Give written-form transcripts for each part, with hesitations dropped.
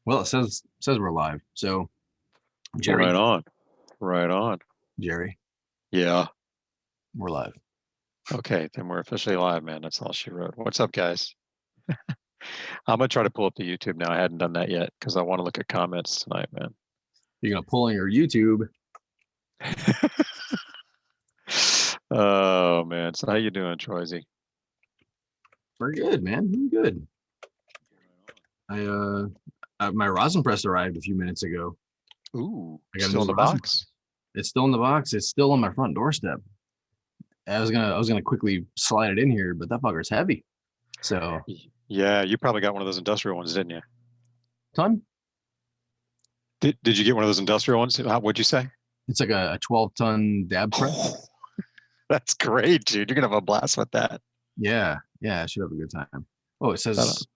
Well, it says we're live. So, Right Jerry, on. Right on. Jerry, Yeah. we're live. Okay, then we're officially live, man. That's all she wrote. What's up, guys? I'm gonna try to pull up the YouTube now. I hadn't done that yet because I want to look at comments tonight, man. You're gonna pull on your YouTube. Oh man. So how you doing, Troisy? We're good, man. We're good. I my rosin press arrived a few minutes ago. Ooh, I got a still new in the rosin press. box? It's still in the box. It's still on my front doorstep. I was gonna quickly slide it in here, but that fucker's heavy. So Yeah, you probably got one of those industrial ones, didn't you? ton. Did you get one of those industrial ones? What'd you say? It's like a 12-ton dab press. Oh, that's great, dude. You're gonna have a blast with that. Yeah, yeah. I should have a good time. Oh, it That- says,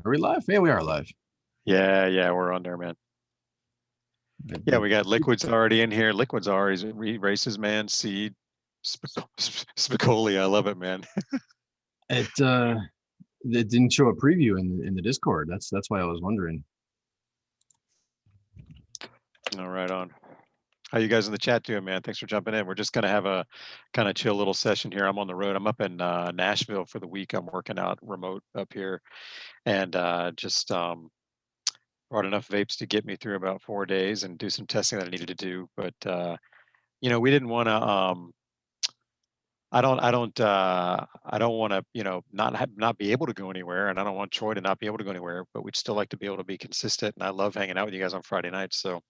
are we live? Yeah, we are live. Yeah, yeah, we're on there, man. Yeah, we got liquids already in here. Liquids already races, man. Seed, Spicoli. I love it, man. It it didn't show a preview in the Discord. That's why I was wondering. All right, on. How you guys in the chat doing, man? Thanks for jumping in. We're just gonna have a kind of chill little session here. I'm on the road. I'm up in Nashville for the week. I'm working out remote up here, and just brought enough vapes to get me through about 4 days and do some testing that I needed to do. But we didn't want to. I don't want to, not be able to go anywhere, and I don't want Troy to not be able to go anywhere. But we'd still like to be able to be consistent, and I love hanging out with you guys on Friday nights. So,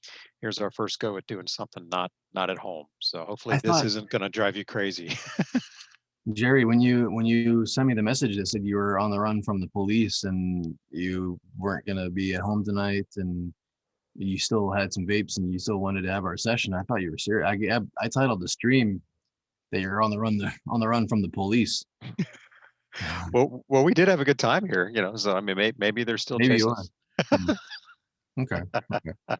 here's our first go at doing something not at home. So hopefully I this thought, isn't going to drive you crazy. Jerry, when you sent me the message that said you were on the run from the police and you weren't gonna be at home tonight and you still had some vapes and you still wanted to have our session, I thought you were serious. I titled the stream that you're on the run from the police. Well, we did have a good time here, So I mean, maybe they're still Maybe you chasing are. us. Hmm. Okay. Okay.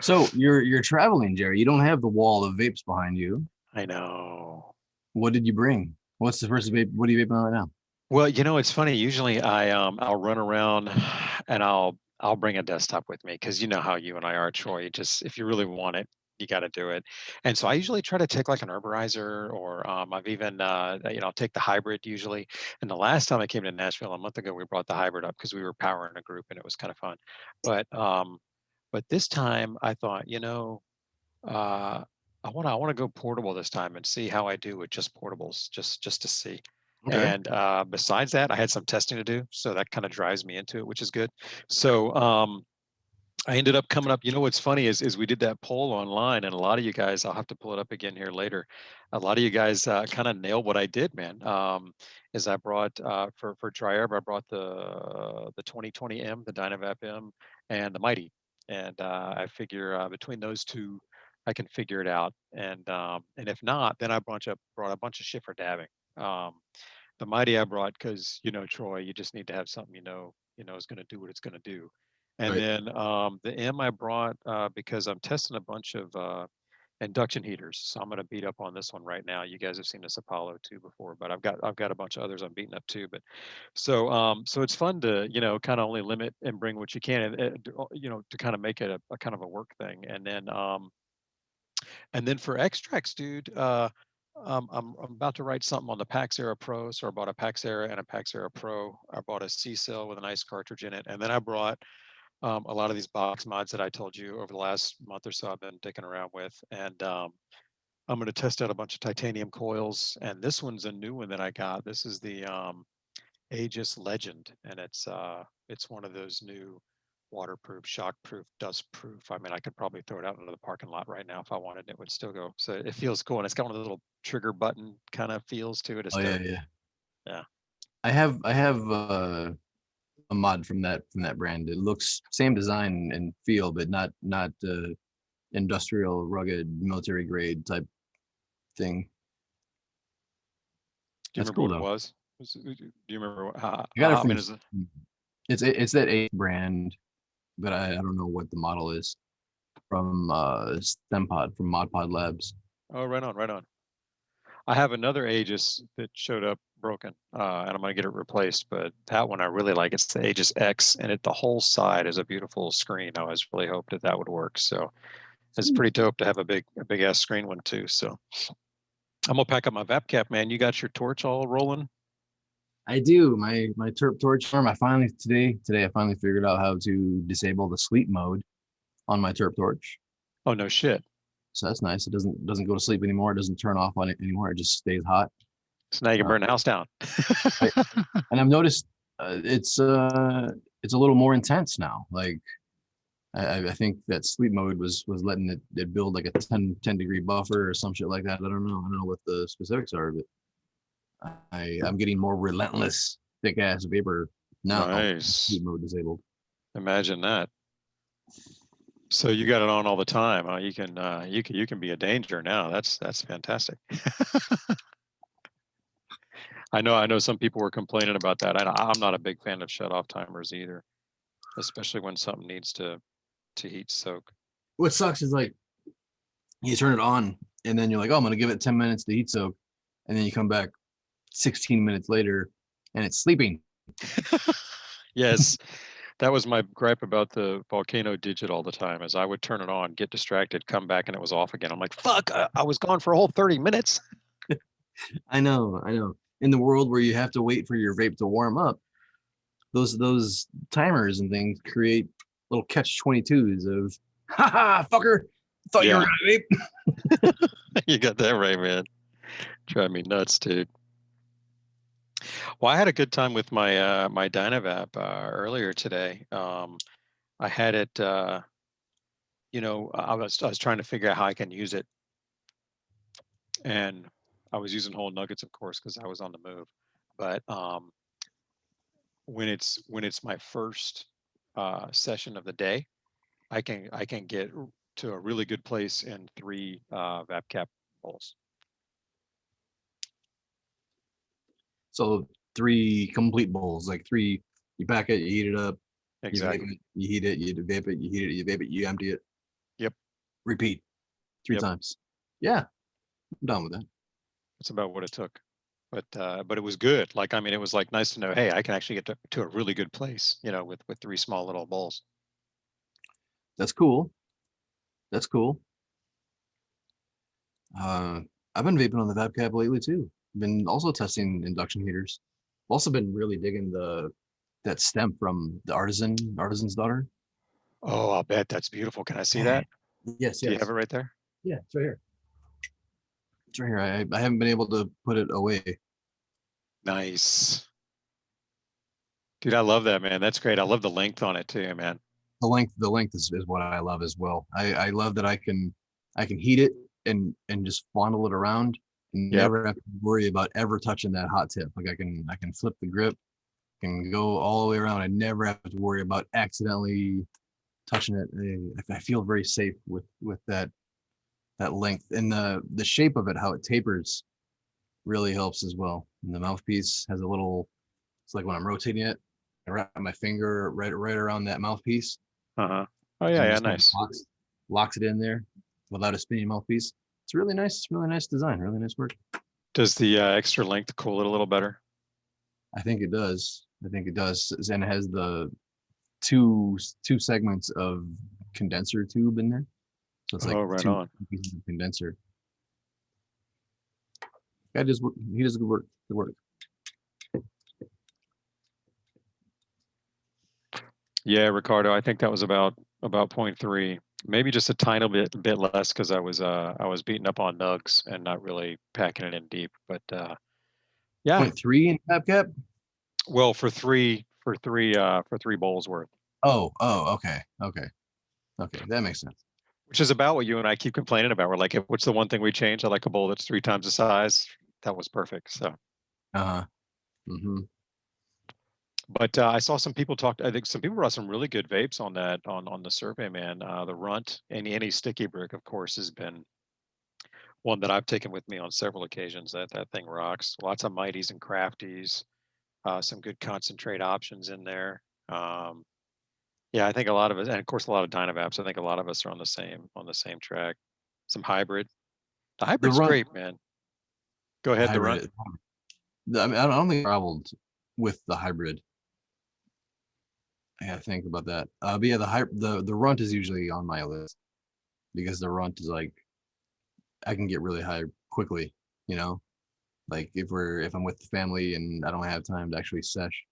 So you're traveling, Jerry. You don't have the wall of vapes behind you. I know. What did you bring? What's the first vape? What are you vaping on right now? Well, it's funny. Usually, I'll run around and I'll bring a desktop with me because you know how you and I are, Troy. Just if you really want it, you got to do it. And so I usually try to take like an herborizer, or I've even I'll take the hybrid usually. And the last time I came to Nashville a month ago, we brought the hybrid up because we were powering a group and it was kind of fun. But this time I thought, uh, I want to go portable this time and see how I do with just portables, just to see. Okay. And besides that, I had some testing to do, so that kind of drives me into it, which is good. So I ended up coming up. You know what's funny is we did that poll online, and a lot of you guys, I'll have to pull it up again here later. A lot of you guys kind of nailed what I did, man. Is I brought for dry herb, I brought the 2020M, the Dynavap M, and the Mighty, and I figure between those two, I can figure it out. And if not, then I brought a bunch of shit for dabbing. The Mighty I brought because Troy, you just need to have something is going to do what it's going to do. And Right. then the M I brought because I'm testing a bunch of induction heaters. So I'm going to beat up on this one right now. You guys have seen this Apollo 2 before, but I've got a bunch of others I'm beating up too. But so it's fun to kind of only limit and bring what you can, and to kind of make it a kind of a work thing. And then for extracts, dude. I'm about to write something on the Paxera Pro, so I bought a Paxera and a Paxera Pro. I bought a C cell with a nice cartridge in it, and then I brought a lot of these box mods that I told you over the last month or so I've been dicking around with. And I'm going to test out a bunch of titanium coils. And this one's a new one that I got. This is the Aegis Legend. And it's one of those new waterproof, shockproof, dustproof. I mean, I could probably throw it out into the parking lot right now if I wanted. It would still go. So it feels cool. And it's got one of the little trigger button kind of feels to it. It's Oh yeah, dope. yeah. Yeah. I have a mod from that brand. It looks same design and feel, but not industrial, rugged, military grade type thing. Do you That's remember cool what it though. was? Do you remember I got it I from mean, is it? it's that A brand, but I don't know what the model is from StemPod from ModPod Labs. Oh, right on, right on. I have another Aegis that showed up broken, and I'm gonna get it replaced. But that one I really like. It's the Aegis X, and the whole side is a beautiful screen. I was really hoped that would work. So it's Sweet. pretty dope to have a big ass screen one too. So I'm gonna pack up my vap cap, man. You got your torch all rolling? I do. My terp torch arm. I finally today I finally figured out how to disable the sleep mode on my terp torch. Oh no shit. So that's nice. It doesn't go to sleep anymore. It doesn't turn off on it anymore. It just stays hot. So now you can burn the house down. Right. And I've noticed it's a little more intense now. Like I think that sleep mode was letting it build like a 10 degree buffer or some shit like that. I don't know. I don't know what the specifics are, but I'm getting more relentless, thick ass vapor now. Nice. Sleep mode disabled. Imagine that. So you got it on all the time, huh? You can be a danger now. That's fantastic. I know some people were complaining about that. I'm not a big fan of shut off timers either, especially when something needs to heat soak. What sucks is like you turn it on and then you're like, oh, I'm gonna give it 10 minutes to heat soak, and then you come back 16 minutes later and it's sleeping. Yes, that was my gripe about the Volcano Digit all the time, is I would turn it on, get distracted, come back, and it was off again. I'm like, fuck, I was gone for a whole 30 minutes. I know. In the world where you have to wait for your vape to warm up, those timers and things create little catch 22s of, haha, fucker, thought you were Yeah, gonna vape. you got that right, man. Drive me nuts, dude. Well, I had a good time with my my dynavap earlier today. I had it, I was trying to figure out how I can use it, and I was using whole nuggets, of course, because I was on the move. But when it's my first session of the day, I can get to a really good place in 3 vap cap bowls. So 3 complete bowls, like 3, you pack it, you heat it up, you vape Exactly. it, you heat it, you vape it, you heat it, you vape it, you empty it, Yep. repeat 3 Yep. times. Yeah, I'm done with that. That's about what it took. But it was good. Like, I mean, it was like nice to know, hey, I can actually get to a really good place, with 3 small little bowls. That's cool. That's cool. I've been vaping on the vape cap lately too. Been also testing induction heaters. Also been really digging that stem from the artisan's daughter. Oh, I'll bet that's beautiful. Can I see Man. that? Yes, Do you have yes. it right there? Yeah, it's right here. It's right here. I haven't been able to put it away. Nice. Dude, I love that, man. That's great. I love the length on it too, man. The length is what I love as well. I love that I can heat it and just fondle it around and Yep. never have to worry about ever touching that hot tip. Like I can flip the grip, can go all the way around. I never have to worry about accidentally touching it. I feel very safe with that length, and the shape of it, how it tapers, really helps as well. And the mouthpiece has a little. It's like when I'm rotating it, I wrap my finger right around that mouthpiece, Uh-huh. Oh and yeah, it yeah, just kind of nice. locks it in there without a spinning mouthpiece. It's really nice. It's really nice design. Really nice work. Does the extra length cool it a little better? I think it does. I think it does, and it has the two segments of condenser tube in there. So it's like Oh, right two on. pieces of condenser. He does good work. Good work. Yeah, Ricardo, I think that was about 0.3, maybe just a tiny bit less because I was beating up on nugs and not really packing it in deep. But yeah, 0.3 in cap cap. well, for 3 bowls worth, Oh, okay. That makes sense. which is about what you and I keep complaining about. We're like, what's the one thing we changed? I like a bowl that's 3 times the size. That was perfect. So, Uh-huh. Mm-hmm. but I saw some people talk. I think some people brought some really good vapes on that on the survey, man. The Runt, any sticky brick, of course, has been one that I've taken with me on several occasions. That thing rocks. Lots of mighties and crafties. Some good concentrate options in there. Yeah, I think a lot of us, and of course a lot of dynavaps. I think a lot of us are on the same track. Some hybrid. The The hybrid's run great, man. Go ahead, the Runt. hybrid. I mean, I don't think I traveled with the hybrid. I gotta think about that. But yeah, the runt is usually on my list because the runt is like I can get really high quickly. You know, like if I'm with the family and I don't have time to actually sesh,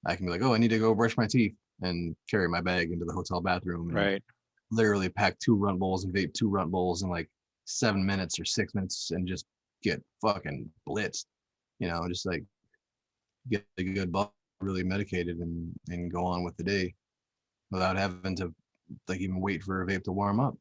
I can be like, oh, I need to go brush my teeth and carry my bag into the hotel bathroom and Right. literally pack 2 runt bowls and vape 2 runt bowls in like 7 minutes or 6 minutes and just get fucking blitzed. You know, just like get a good buff, really medicated and go on with the day without having to like even wait for a vape to warm up.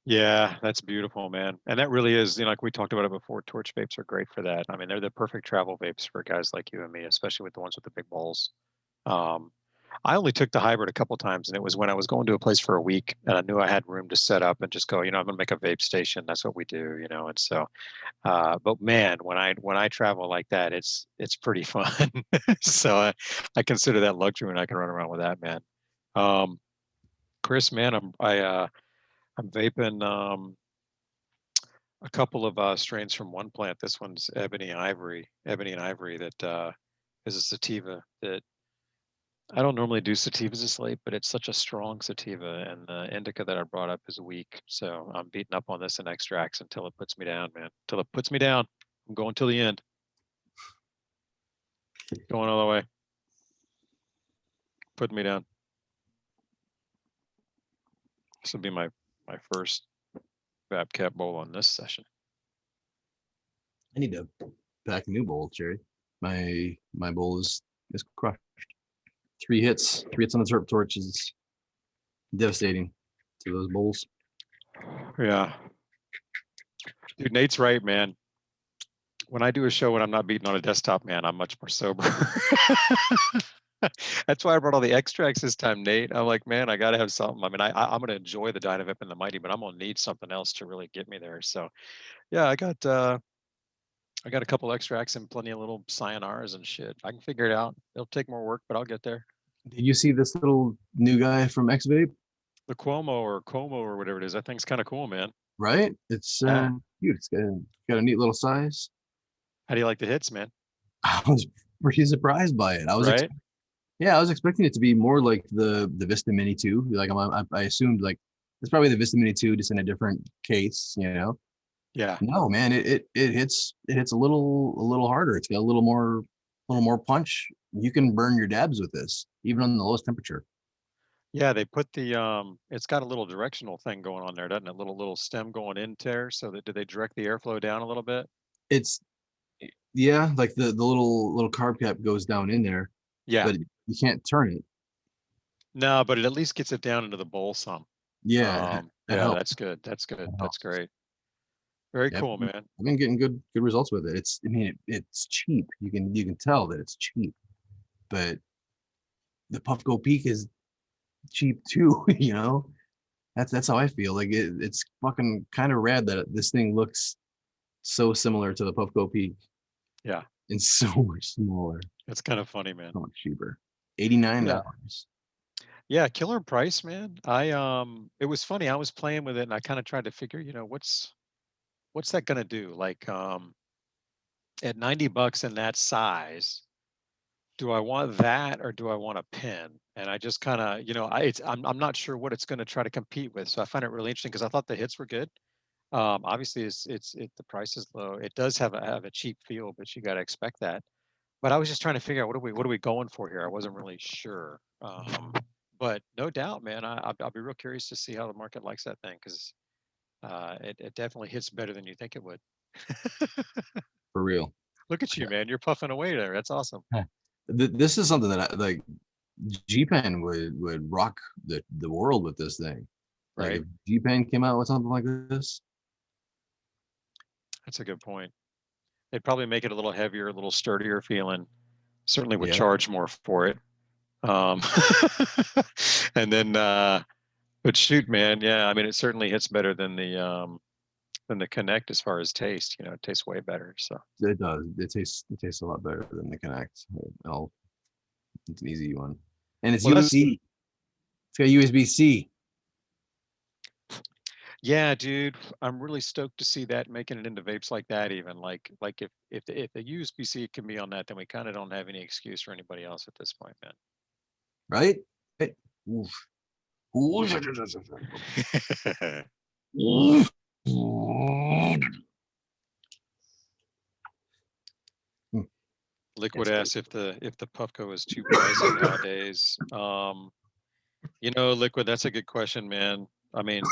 Yeah, that's beautiful, man. And that really is, like we talked about it before, torch vapes are great for that. I mean, they're the perfect travel vapes for guys like you and me, especially with the ones with the big bowls. Um, I only took the hybrid a couple times, and it was when I was going to a place for a week, and I knew I had room to set up and just go. I'm gonna make a vape station. That's what we do. And so, but man, when I travel like that, it's pretty fun. So I consider that luxury when I can run around with that, man. Um, Chris, man, I'm vaping a couple of strains from one plant. This one's ebony and ivory that is a sativa that I don't normally do sativas this late, but it's such a strong sativa, and the indica that I brought up is weak. So I'm beating up on this in extracts until it puts me down, man. Until it puts me down. I'm going till the end. Going all the way. Putting me down. This will be my first vap cap bowl on this session. I need to pack a new bowl, Jerry. My bowl is crushed. 3 hits on the terp torch is devastating to those bowls. Yeah. Dude, Nate's right, man. When I do a show when I'm not beating on a desktop, man, I'm much more sober. That's why I brought all the extracts this time, Nate. I'm like, man, I got to have something. I mean, I'm going to enjoy the dynavap and the mighty, but I'm going to need something else to really get me there. So, yeah, I got a couple extracts and plenty of little sayonars and shit. I can figure it out. It'll take more work, but I'll get there. Did you see this little new guy from X Vape? The cuomo or whatever it is, that thing's kind of cool, man. Right? It's Yeah. cute. It's got a neat little size. How do you like the hits, man? I was pretty surprised by it. Right? Yeah, I was expecting it to be more like the Vista Mini 2. Like I assumed like it's probably the Vista Mini 2 just in a different case, you know. Yeah. No, man, it hits a little harder. It's got a little more punch. You can burn your dabs with this, even on the lowest temperature. Yeah, they put it's got a little directional thing going on there, doesn't it? Little stem going in there. So that, did they direct the airflow down a little bit? It's yeah, like the little carb cap goes down in there, Yeah. but you can't turn it. No, but it at least gets it down into the bowl some. Yeah, that Yeah, helps. that's good. That's good. That That's helps. great. Very Yeah, cool, man. I've been getting good results with it. I mean, it's cheap. You can tell that it's cheap, but the Puffco Peak is cheap too. You know, that's how I feel. Like it's fucking kind of rad that this thing looks so similar to the Puffco Peak Yeah. and so much smaller, It's kind of funny, man. so much cheaper. $89. Yeah. Yeah, killer price, man. It was funny. I was playing with it and I kind of tried to figure, what's that gonna do? Like at $90 in that size, do I want that or do I want a pen? And I just kind of, I'm not sure what it's going to try to compete with. So I find it really interesting because I thought the hits were good. Obviously, the price is low. It does have a cheap feel, but you got to expect that. But I was just trying to figure out what are we going for here. I wasn't really sure. But no doubt, man, I'll be real curious to see how the market likes that thing because it definitely hits better than you think it would. For real. Look at you, man. You're puffing away there. That's awesome. Huh. This is something that I like. G-Pen would rock the world with this thing. Like Right. if G-Pen came out with something like this, That's a good point. They'd probably make it a little heavier, a little sturdier feeling. Certainly would yeah, charge more for it. Um, and then, but shoot, man, yeah. I mean, it certainly hits better than the Connect as far as taste. It tastes way better. So it does. It tastes a lot better than the Connect. It's an easy one, and it's well, that's USB. It's got USB-C. Yeah, dude, I'm really stoked to see that making it into vapes like that. Even like if the USB-C can be on that, then we kind of don't have any excuse for anybody else at this point, right? Right. Oof. Oof. man. Oof. Liquid That's great. ass if the Puffco is too pricey nowadays. Liquid, that's a good question, man. I mean,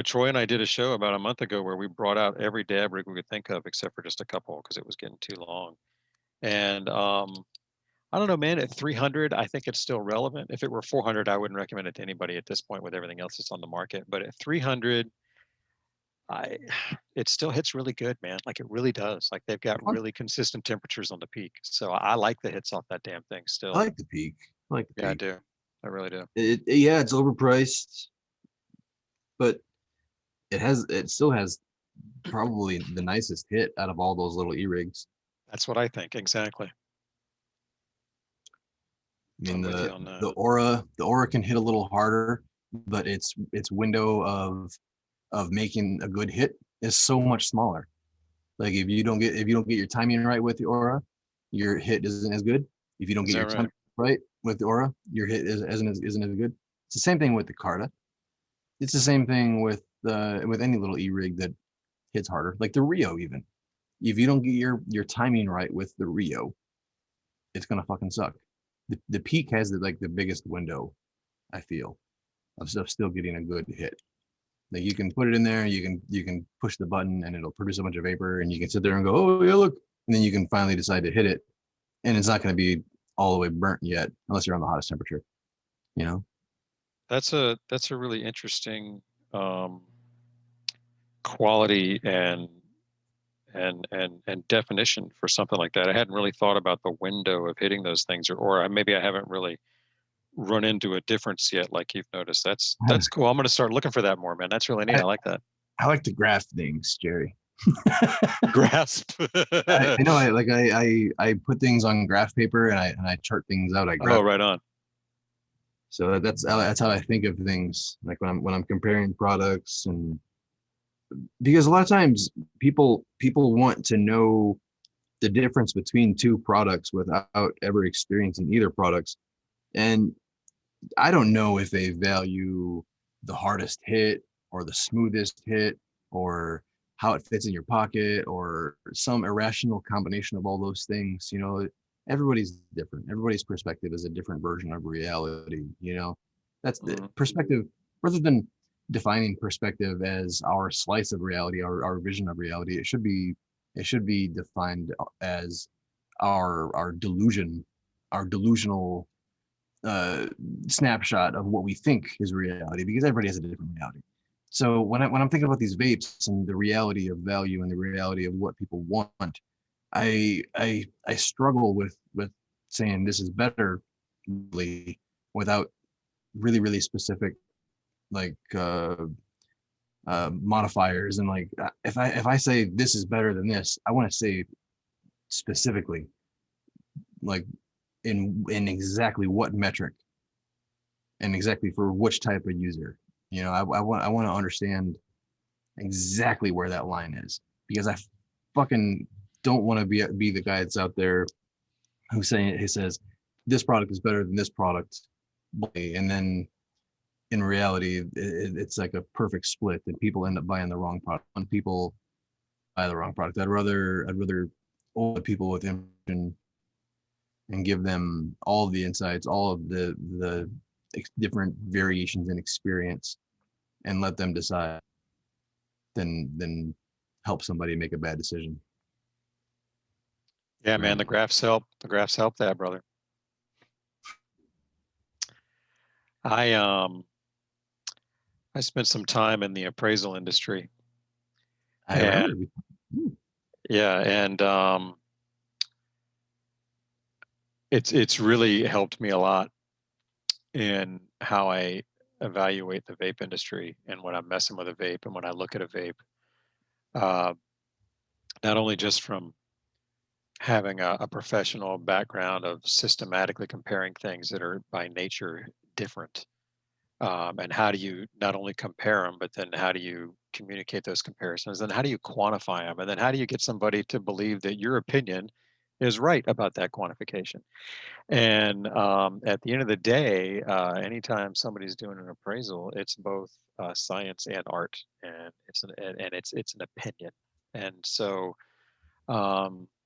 Troy and I did a show about a month ago where we brought out every dab rig we could think of except for just a couple because it was getting too long. And I don't know, man. At 300, I think it's still relevant. If it were 400, I wouldn't recommend it to anybody at this point with everything else that's on the market. But at 300, I it still hits really good, man. Like it really does. Like they've got really consistent temperatures on the peak. So I like the hits off that damn thing I still. like the peak. I like the Yeah, I peak. do. I really do. Yeah, it's overpriced, but it still has probably the nicest hit out of all those little e-rigs. That's what I think. Exactly. I mean I'm with you the on that. the aura can hit a little harder, but its window of making a good hit is so much smaller. Like if you don't get your timing right with the aura, your hit isn't as good. If you don't Is get that your right? time right with the aura, your hit isn't as good. It's the same thing with the Carta. It's the same thing with any little e-rig that hits harder, like the Rio even. If you don't get your timing right with the Rio, it's gonna fucking suck. The peak has the biggest window, I feel, of stuff still getting a good hit. Like you can put it in there, you can push the button and it'll produce a bunch of vapor, and you can sit there and go, oh yeah, look, and then you can finally decide to hit it, and it's not going to be all the way burnt yet, unless you're on the hottest temperature, you know. That's a really interesting um, quality and definition for something like that. I hadn't really thought about the window of hitting those things, or maybe I haven't really run into a difference yet, like you've noticed. That's cool. I'm gonna start looking for that more, man. That's really neat. I, I like that. I like to graph things, Jerry. Grasp. I know I put things on graph paper and I chart things out. I Oh, graph. right on. So that's how I think of things. Like when I'm comparing products, and because a lot of times people want to know the difference between two products without ever experiencing either products. And I don't know if they value the hardest hit or the smoothest hit or how it fits in your pocket or some irrational combination of all those things. Everybody's different. Everybody's perspective is a different version of reality. That's the Mhm. perspective, rather than defining perspective as our slice of reality, our vision of reality. It should be defined as our delusion, our delusional uh, snapshot of what we think is reality, because everybody has a different reality. So when I'm thinking about these vapes and the reality of value and the reality of what people want, I struggle with saying this is better, really, without really specific, like modifiers, and like if I say this is better than this, I want to say specifically, like in exactly what metric and exactly for which type of user. I want to understand exactly where that line is, because I fucking don't want to be the guy that's out there who says this product is better than this product, and then in reality it's like a perfect split, and people end up buying the wrong product. When people buy the wrong product, I'd rather open people with information and give them all of the insights, all of the different variations in experience, and let them decide, than help somebody make a bad decision. Yeah, man. Right. The graphs help. The graphs help that, brother. I um I spent some time in the appraisal industry, I and remember. yeah, and it's really helped me a lot in how I evaluate the vape industry and when I'm messing with a vape and when I look at a vape. Uh, Not only just from having a professional background of systematically comparing things that are by nature different, And how do you not only compare them, but then how do you communicate those comparisons? And how do you quantify them? And then how do you get somebody to believe that your opinion is right about that quantification? And at the end of the day, anytime somebody's doing an appraisal, it's both science and art, and it's an opinion. And so,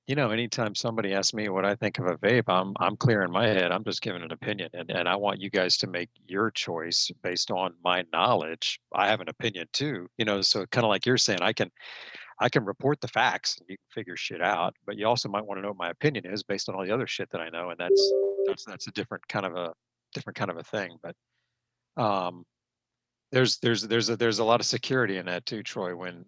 anytime somebody asks me what I think of a vape, I'm clear in my head. I'm just giving an opinion, and I want you guys to make your choice based on my knowledge. I have an opinion too, so kind of like you're saying, I can report the facts and you can figure shit out, but you also might want to know what my opinion is based on all the other shit that I know, and that's a different kind of a thing. But um, there's a lot of security in that too, Troy. When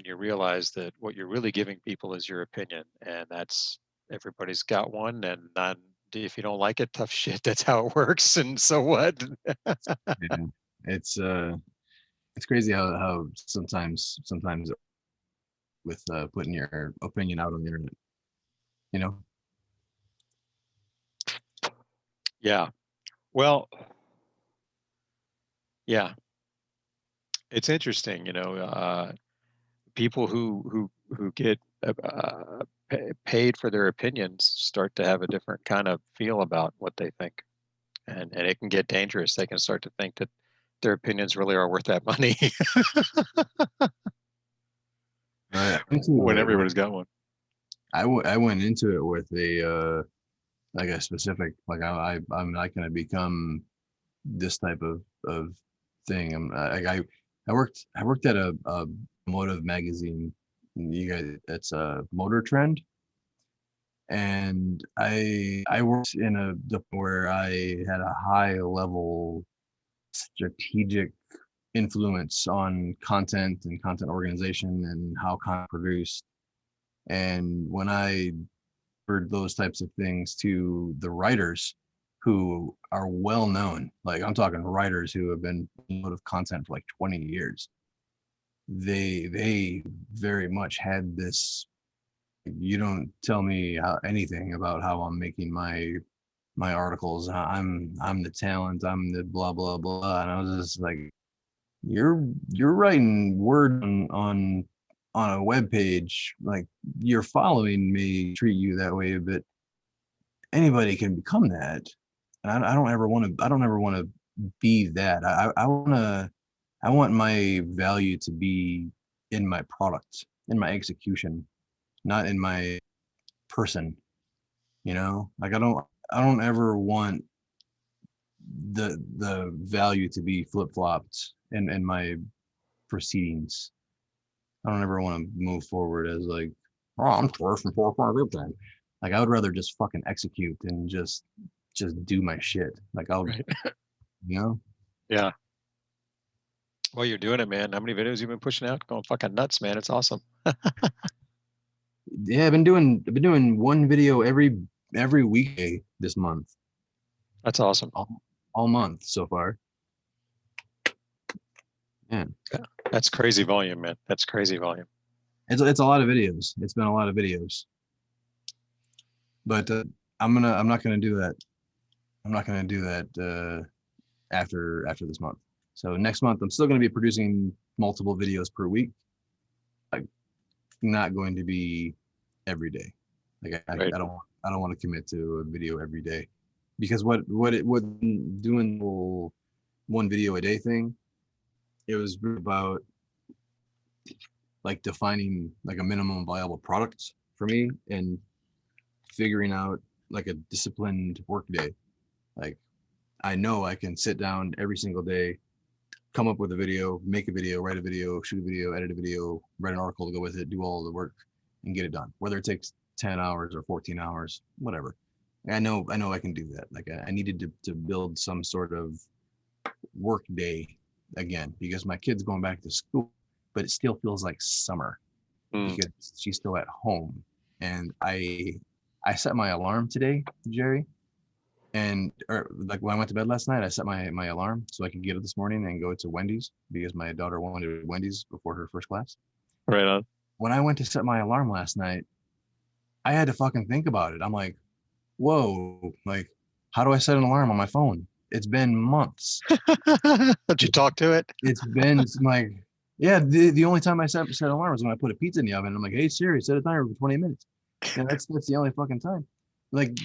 you realize that what you're really giving people is your opinion, and that's everybody's got one, and not if you don't like it, tough shit. That's how it works. And so what? Yeah. It's it's crazy how sometimes with putting your opinion out on the internet, you know. Yeah. Well, yeah. It's interesting, people who get paid for their opinions start to have a different kind of feel about what they think, and it can get dangerous. They can start to think that their opinions really are worth that money Into when it with everybody's got one. I went into it with a like a specific, like I'm not going to become this type of thing. I worked at a motive magazine. You guys, it's a Motor Trend, and I worked in a where I had a high level strategic influence on content and content organization and how content produced. And when I heard those types of things to the writers who are well known, like I'm talking writers who have been of content for like 20 years, they very much had this, you don't tell me anything about how I'm making my articles. I'm the talent, I'm the blah blah blah. And I was just like, you're writing word on a web page, like you're following me, treat you that way, but anybody can become that. And I don't ever want to, I don't ever want to be that. I want my value to be in my product, in my execution, not in my person, like I don't ever want the value to be flip-flopped in my proceedings. I don't ever want to move forward as like, oh, I'm first and fourth everything. Like I would rather just fucking execute and just do my shit. Like I'll, Right. you know, Yeah. Well, you're doing it, man. How many videos you been pushing out? Going fucking nuts, man. It's awesome. yeah, I've been doing one video every weekday this month, That's awesome. all month so far. Yeah, Yeah. That's crazy volume, man. That's crazy volume. it's a lot of videos. It's been a lot of videos, but I'm not gonna do that. I'm not gonna do that after this month. So next month, I'm still gonna be producing multiple videos per week. Like not going to be every day. Like Right. I don't want to commit to a video every day, because what doing the one video a day thing, it was about like defining like a minimum viable product for me and figuring out like a disciplined work day. Like I know I can sit down every single day, come up with a video, make a video, write a video, shoot a video, edit a video, write an article to go with it, do all the work and get it done. Whether it takes 10 hours or 14 hours, whatever. I know I can do that. Like I needed to build some sort of work day again because my kid's going back to school, but it still feels like summer Mm. because she's still at home. And I set my alarm today, Jerry, and or like when I went to bed last night, I set my alarm so I could get up this morning and go to Wendy's because my daughter wanted Wendy's before her first class. Right on. When I went to set my alarm last night, I had to fucking think about it. I'm like, whoa, like, how do I set an alarm on my phone? It's been months. Did you talk to it? It's been like, yeah, the only time I set alarm was when I put a pizza in the oven. I'm like, hey Siri, set a timer for 20 minutes. Yeah, that's the only fucking time. Like,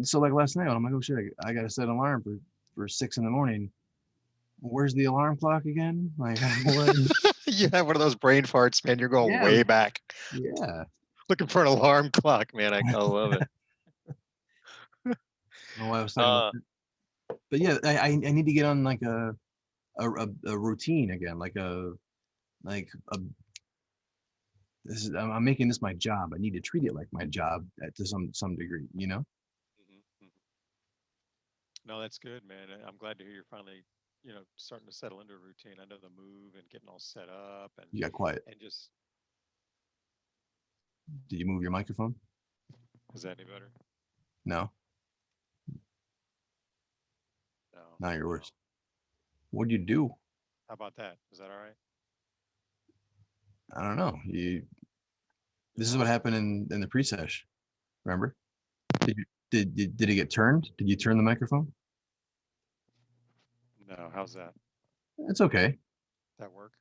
so like last night, I'm like, oh shit, I gotta set an alarm for 6 in the morning. Where's the alarm clock again? Like, what? You have one of those brain farts, man. You're going Yeah, way back. yeah. Looking for an alarm clock, man. I love it. No, I was talking about Uh, that. But yeah, I need to get on like a routine again, like a this is I'm making this my job. I need to treat it like my job to some degree, you know? mhm, mhm. No, that's good, man. I'm glad to hear you're finally, starting to settle into a routine. I know the move and getting all set up You got quiet. and just, Did you move your microphone? is that any better? No, No, not your no. worst. What'd you do? How about that? Is that all right? I don't know. This is No, what happened in the pre-sesh. Remember? Did you did it get turned? Did you turn the microphone? no. How's that? It's okay. That work?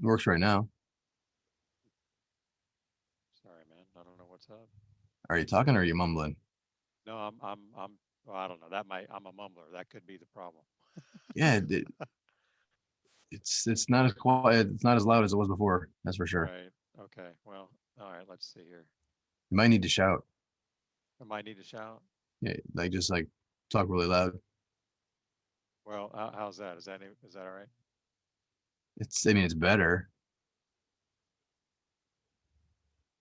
It works right now. Sorry, man. I don't know what's up. Are you talking or are you mumbling? No, well, I don't know. I'm a mumbler. That could be the problem. Yeah, it's not as quiet. It's not as loud as it was before. That's for sure. Right. Okay. Well, all right. Let's see here. You might need to shout. I might need to shout. Yeah, like just like talk really loud. Well, how's that? Is that all right? I mean, it's better.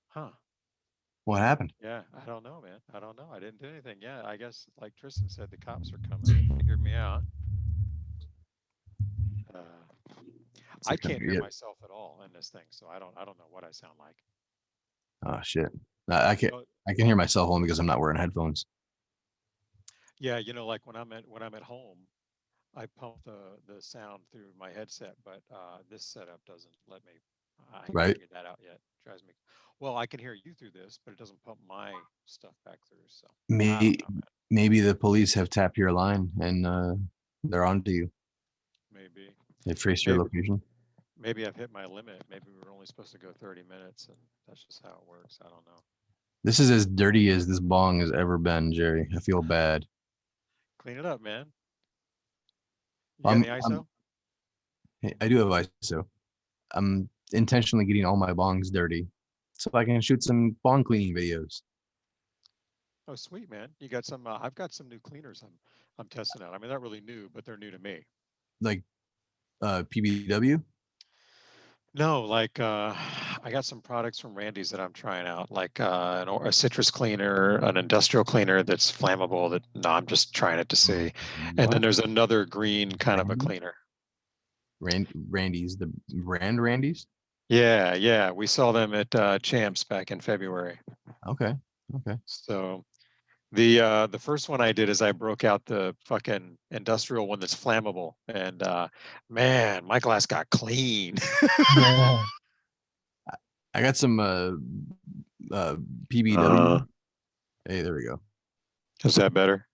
Huh. What happened? Yeah, I don't know, man. I don't know. I didn't do anything. Yeah, I guess like Tristan said, the cops are coming. They figured me out. Uh, It's I like, can't hear yeah. myself at all in this thing, so I don't know what I sound like. Oh shit. I can't. But I can hear myself only because I'm not wearing headphones. yeah, like when I'm at home, I pump the sound through my headset, but this setup doesn't let me. I haven't Right? figured that out yet. Drives me. Well, I can hear you through this, but it doesn't pump my stuff back through. So I don't Maybe know, man. maybe the police have tapped your line and they're onto you. Maybe, They traced your maybe, location. maybe I've hit my limit. Maybe we were only supposed to go 30 minutes, and that's just how it works. I don't know. This is as dirty as this bong has ever been, Jerry. I feel bad. Clean it up, man. You got I'm, any I'm ISO? I do have ISO. I'm intentionally getting all my bongs dirty so I can shoot some bong cleaning videos. Oh, sweet, man. You got some. I've got some new cleaners. I'm testing out. I mean, they're not really new, but they're new to me. Like PBW. No, like I got some products from Randy's that I'm trying out, like a citrus cleaner, an industrial cleaner that's flammable. That no, I'm just trying it to see. And then What? there's another green kind of a Randy? cleaner. Randy's the brand Randy's. Yeah, yeah. We saw them at Champs back in February. Okay. Okay. So the first one I did is I broke out the fucking industrial one that's flammable, and man, my glass got clean. Yeah. I got some uh PBW. uh, Hey, there we go. is that better?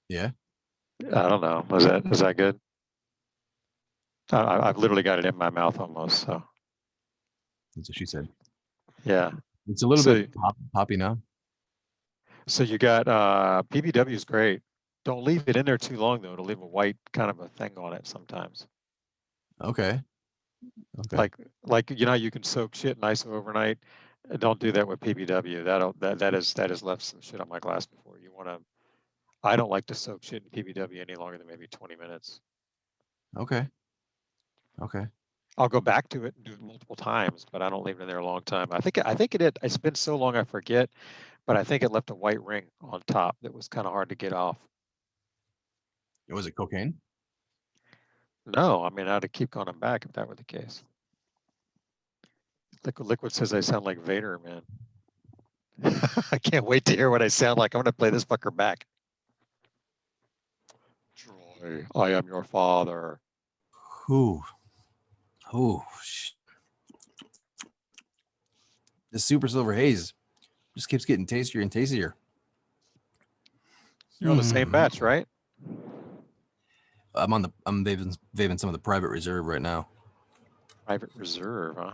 Yeah, I don't know. Is that good? I've literally got it in my mouth almost. So that's what she said. yeah. It's a little bit So poppy now. so you got PBW is great. Don't leave it in there too long though. It'll leave a white kind of a thing on it sometimes. Okay. Okay. Like how you can soak shit in ISO overnight. Don't do that with PBW. That has left some shit on my glass before. You want to. I don't like to soak shit in PBW any longer than maybe 20 minutes. Okay. Okay. I'll go back to it and do it multiple times, but I don't leave it in there a long time. I think it did. It's been so long I forget, but I think it left a white ring on top that was kind of hard to get off. Was it cocaine? No, I mean I'd keep going back if that were the case. Liquid says I sound like Vader, man. I can't wait to hear what I sound like. I'm gonna play this fucker back. Troy, I am your father. Who? Oh, this super silver haze just keeps getting tastier and tastier. You're on the same batch, right? I'm vaping some of the private reserve right now. Private reserve, huh?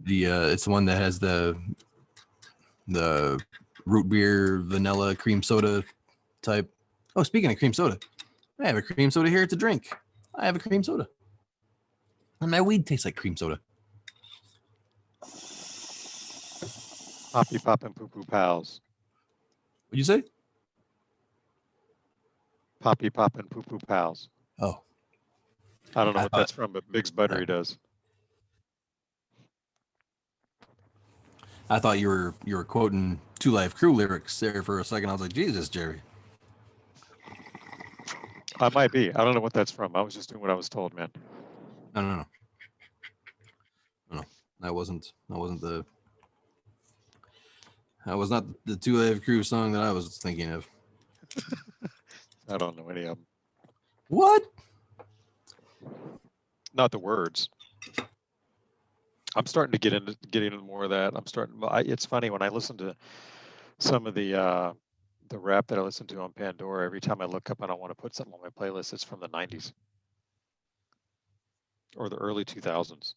It's the one that has the root beer, vanilla, cream soda type. Oh, speaking of cream soda, I have a cream soda here to drink. I have a cream soda. And my weed tastes like cream soda. Poppy pop and poo poo pals. What'd you say? Poppy pop and poo poo pals. Oh. I don't know what that's from, but Biggs Buttery does. I thought you were quoting Two Live Crew lyrics there for a second. I was like, Jesus, Jerry. I might be. I don't know what that's from. I was just doing what I was told, man. No. That was not the Two Live Crew song that I was thinking of. I don't know any of them. What? Not the words. I'm starting to get into more of that. It's funny when I listen to some of the rap that I listen to on Pandora. Every time I look up, I don't want to put something on my playlist. It's from the 90s or the early 2000s.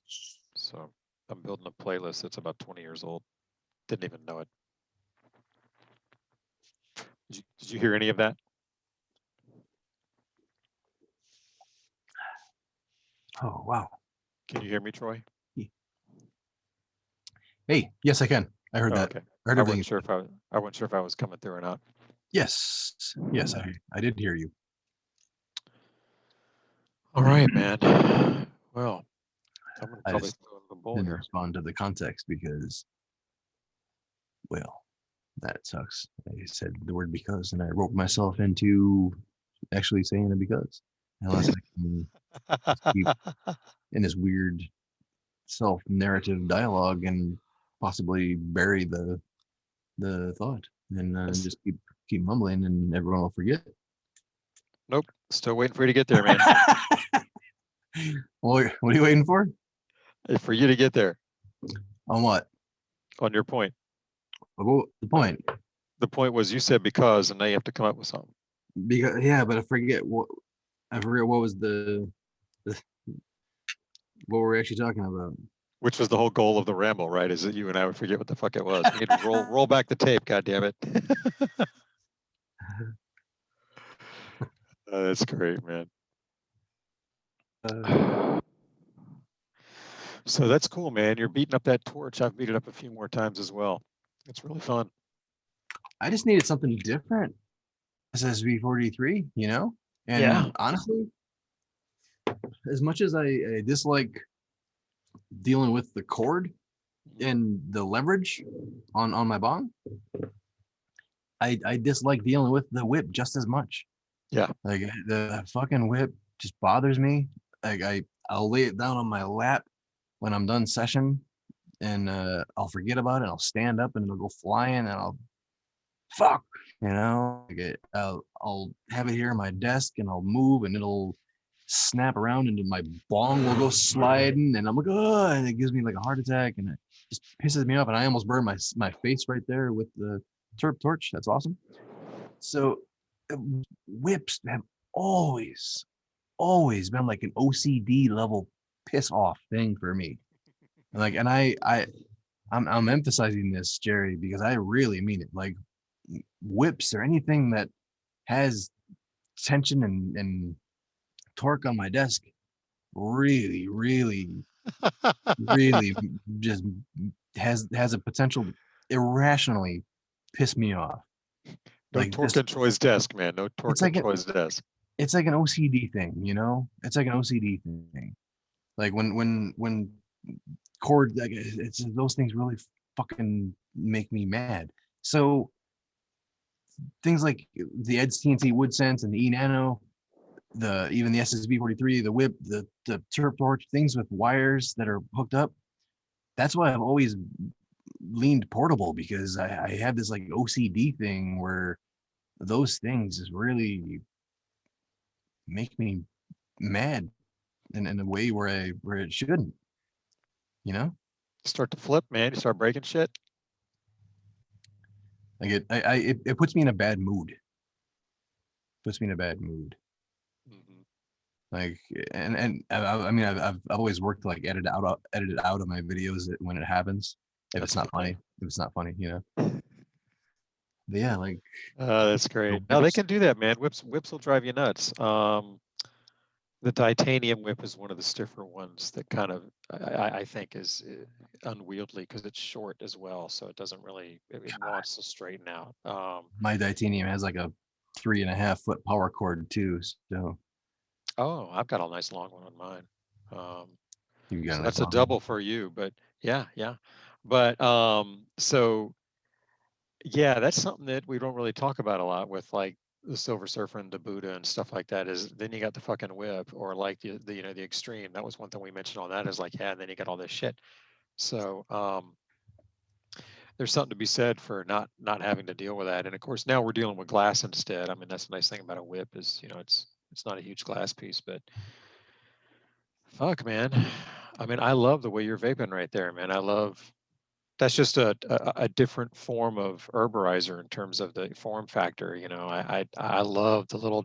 So I'm building a playlist that's about 20 years old. Didn't even know it. Did you hear any of that? Oh, wow. Can you hear me, Troy? Hey, yes, I can. I heard that. Okay. I heard everything. I wasn't sure if I was coming through or not. Yes, I did hear you. All right, man. Well, I'm gonna probably throw in the bowl didn't here. respond to the context because, well, that sucks. I said the word because, and I roped myself into actually saying it because. Unless I can keep in this weird self-narrative dialogue and possibly bury the thought and just keep mumbling and everyone will forget. Nope. Still waiting for you to get there, man. Well, what are you waiting for? For you to get there. On what? On your point. The point. The point was you said because, and now you have to come up with something. Because but I forget what was what we're actually talking about. Which was the whole goal of the ramble, right? Is that you and I would forget what the fuck it was. We need to roll back the tape, God damn it. That's great, man. So that's cool, man. You're beating up that torch. I've beat it up a few more times as well. It's really fun. I just needed something different. SSV43, you know? And yeah. Honestly, as much as I dislike dealing with the cord and the leverage on my bong, I dislike dealing with the whip just as much. Yeah. Like the fucking whip just bothers me. Like I'll lay it down on my lap when I'm done session and I'll forget about it. I'll stand up and it'll go flying and I'll fuck, you know, like I'll have it here on my desk and I'll move and it'll snap around and my bong will go sliding and I'm like, oh, and it gives me like a heart attack and it just pisses me off and I almost burned my face right there with the turp torch. That's awesome. So whips have always been like an OCD level piss off thing for me. Like, and I'm emphasizing this, Jerry, because I really mean it. Like whips or anything that has tension and torque on my desk really just has a potential to irrationally piss me off. No Like torque on Troy's desk, man. No torque on Troy's desk. It's like an OCD thing, you know? It's like an OCD thing. Like when cord, like it's those things really fucking make me mad. So things like the Ed's TNT Wood Sense and the E Nano, even the SSB43, the whip, the turp torch, things with wires that are hooked up. That's why I've always leaned portable, because I have this like OCD thing where those things just really make me mad in a way where it shouldn't, you know? Start to flip, man. You start breaking shit. Like it puts me in a bad mood. puts me in a bad mood. Mhm. Like, and I mean, I've always worked to like edit it out of my videos when it happens. If it's That's not funny. funny, But yeah, like That's the great. Now they whips. can do that, man. Whips will drive you nuts. The titanium whip is one of the stiffer ones that kind of I think is unwieldy because it's short as well, so it doesn't really it wants to straighten out. My titanium has like a 3.5 foot power cord too. So Oh, I've got a nice long one on mine. you got a So nice that's a long one. double for you, but yeah, yeah. But so yeah, that's something that we don't really talk about a lot with like the Silver Surfer and the Buddha and stuff like that. Is then you got the fucking whip or like the you know the extreme. That was one thing we mentioned on that is like yeah, and then you got all this shit. So there's something to be said for not having to deal with that. And of course now we're dealing with glass instead. I mean that's the nice thing about a whip is you know it's not a huge glass piece, but fuck man. I mean I love the way you're vaping right there, man. I love that's just a different form of herborizer in terms of the form factor. You know, I love the little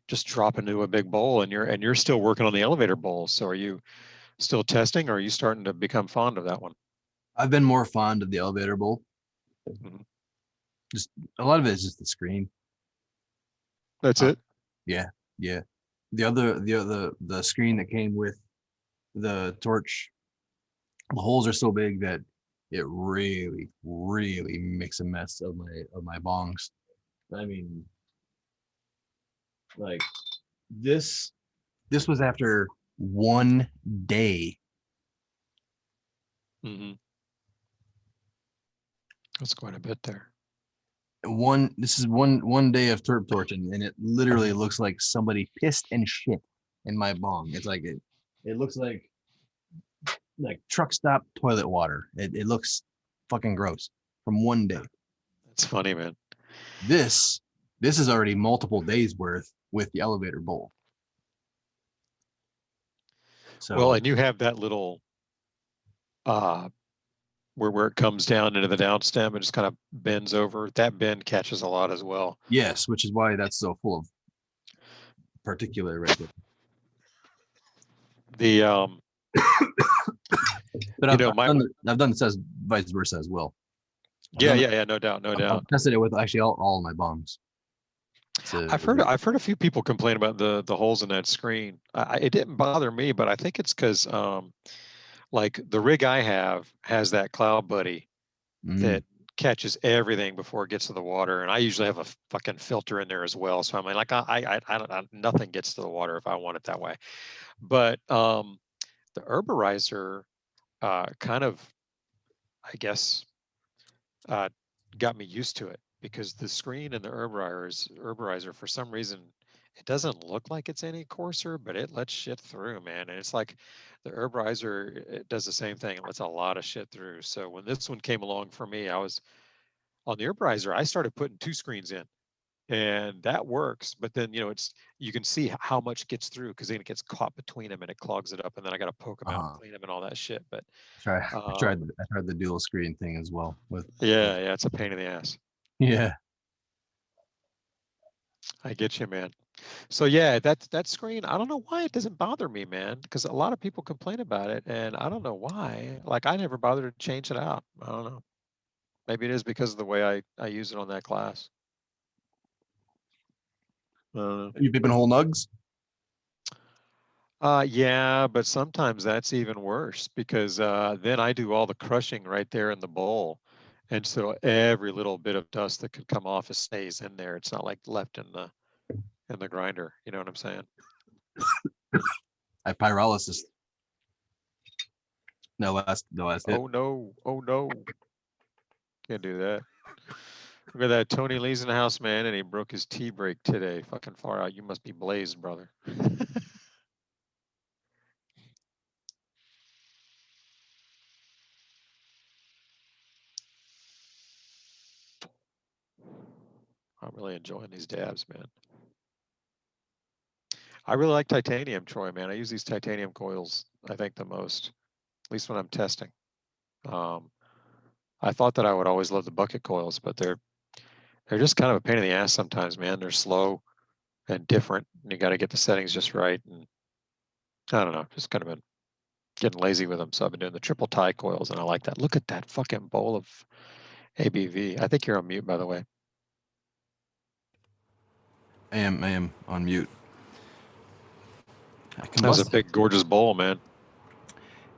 just drop into a big bowl, and you're still working on the elevator bowl. So are you still testing, or are you starting to become fond of that one? I've been more fond of the elevator bowl. Mhm. Just a lot of it is just the screen. That's Uh, it. yeah, yeah. The screen that came with the torch, the holes are so big that it really makes a mess of my bongs. I mean, like this this was after one day. Hmm. That's quite a bit there. This is one day of turp torching, and it literally looks like somebody pissed and shit in my bong. It's like it looks like truck stop toilet water. It looks fucking gross from one day. That's funny, man. This this is already multiple days worth with the elevator bowl. Well, So and you have that little uh where it comes down into the downstem and just kind of bends over. That bend catches a lot as well. yes, which is why that's so full of particulate right there. The But you know my I've done this as vice versa as well. I've yeah done yeah yeah no doubt no doubt. I've tested it with actually all of my bongs. To I've heard a few people complain about the holes in that screen. It didn't bother me, but I think it's because like the rig I have has that cloud buddy mm, that catches everything before it gets to the water, and I usually have a fucking filter in there as well. So I mean, like I don't nothing gets to the water if I want it that way. But the herborizer kind of I guess uh, got me used to it because the screen and the herborizer for some reason it doesn't look like it's any coarser, but it lets shit through, man. And it's like the herborizer it does the same thing. It lets a lot of shit through. So when this one came along for me, I was on the herborizer. I started putting two screens in, and that works. But then it's you can see how much gets through because then it gets caught between them and it clogs it up, and then I got to poke them out and uh-huh. clean them and all that shit. But Try um, I tried the dual screen thing as well with yeah, yeah, it's a pain in the ass. yeah. I get you, man. So yeah, that screen, I don't know why it doesn't bother me, man, because a lot of people complain about it, and I don't know why. Like I never bothered to change it out. I don't know. Maybe it is because of the way I use it on that class. I don't know. You been whole nugs? Yeah, but sometimes that's even worse because then I do all the crushing right there in the bowl. And so every little bit of dust that could come off it stays in there. It's not like left in the grinder. You know what I'm saying? I pyrolysis. No, last hit. Oh no. Oh no. Can't do that. Look at that. Tony Lee's in the house, man, and he broke his tea break today. Fucking far out. You must be blazed, brother. I'm really enjoying these dabs, man. I really like titanium, Troy, man. I use these titanium coils, I think, the most, at least when I'm testing. Um, I thought that I would always love the bucket coils, but they're just kind of a pain in the ass sometimes, man. They're slow. and different. And you got to get the settings just right. And I don't know, just kind of been getting lazy with them. So I've been doing the triple tie coils, and I like that. Look at that fucking bowl of ABV. I think you're on mute, by the way. I am on mute. I That was a combust. big, gorgeous bowl, man.